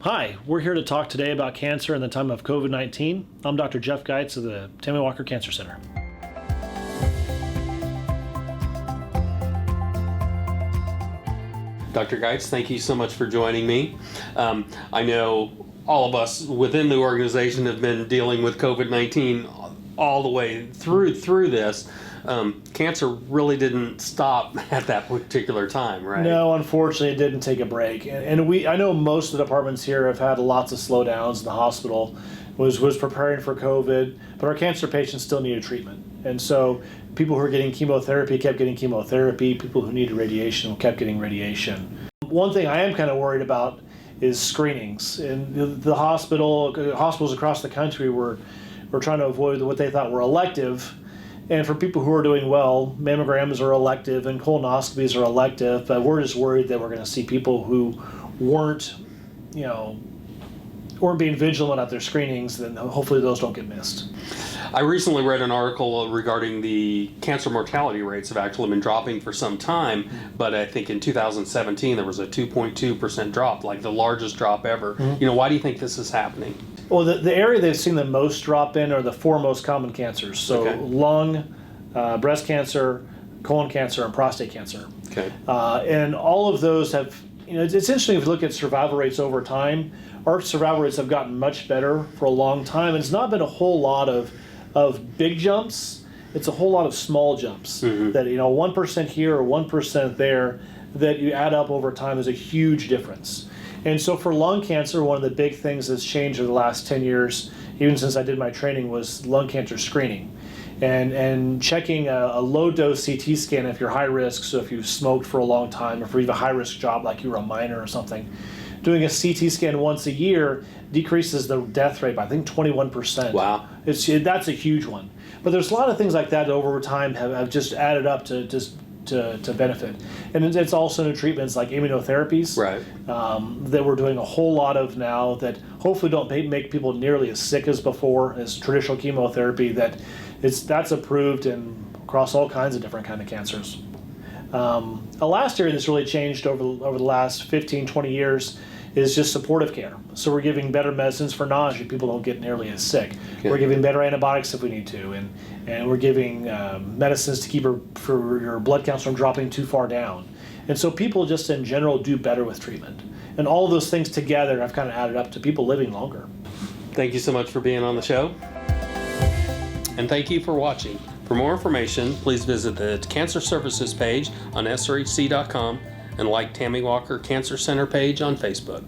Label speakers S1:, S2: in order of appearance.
S1: Hi, we're here to talk today about cancer in the time of COVID-19. I'm Dr. Jeff Geitz of the Tammy Walker Cancer Center.
S2: Dr. Geitz, thank you so much for joining me. I know all of us within the organization have been dealing with COVID-19 all the way through this. Cancer really didn't stop at that particular time, right?
S1: No, unfortunately, it didn't take a break. And I know most of the departments here have had lots of slowdowns. The hospital was preparing for COVID, but our cancer patients still needed treatment. And so people who were getting chemotherapy kept getting chemotherapy. People who needed radiation kept getting radiation. One thing I am kind of worried about is screenings. And the hospitals across the country were trying to avoid what they thought were elective. And for people who are doing well, mammograms are elective and colonoscopies are elective, but we're just worried that we're going to see people who weren't being vigilant at their screenings, then hopefully those don't get missed.
S2: I recently read an article regarding the cancer mortality rates have actually been dropping for some time, but I think in 2017 there was a 2.2% drop, like the largest drop ever.
S1: Mm-hmm.
S2: Why do you think this is happening?
S1: Well, the area they've seen the most drop in are the four most common cancers. So
S2: Okay.
S1: lung, breast cancer, colon cancer, and prostate cancer.
S2: Okay.
S1: And all of those have, it's interesting if you look at survival rates over time. Our survival rates have gotten much better for a long time. And it's not been a whole lot of big jumps. It's a whole lot of small jumps.
S2: Mm-hmm.
S1: That 1% here or 1% there that you add up over time is a huge difference. And so for lung cancer, one of the big things that's changed over the last 10 years, even since I did my training, was lung cancer screening. And checking a low-dose CT scan if you're high risk, so if you've smoked for a long time, or if you have a high-risk job like you were a miner or something, doing a CT scan once a year decreases the death rate by, I think, 21%.
S2: Wow.
S1: That's a huge one. But there's a lot of things like that over time have just added up to benefit. And it's also new treatments like immunotherapies,
S2: Right.
S1: that we're doing a whole lot of now that hopefully don't make people nearly as sick as before, as traditional chemotherapy, that's approved across all kinds of different kind of cancers. A last area that's really changed over the last 15, 20 years is just supportive care. So we're giving better medicines for nausea. People don't get nearly as sick.
S2: Okay.
S1: We're giving better antibiotics if we need to, and we're giving medicines to keep for your blood counts from dropping too far down. And so people just in general do better with treatment. And all of those things together have kind of added up to people living longer.
S2: Thank you so much for being on the show. And thank you for watching. For more information, please visit the Cancer Services page on srhc.com and like Tammy Walker Cancer Center page on Facebook.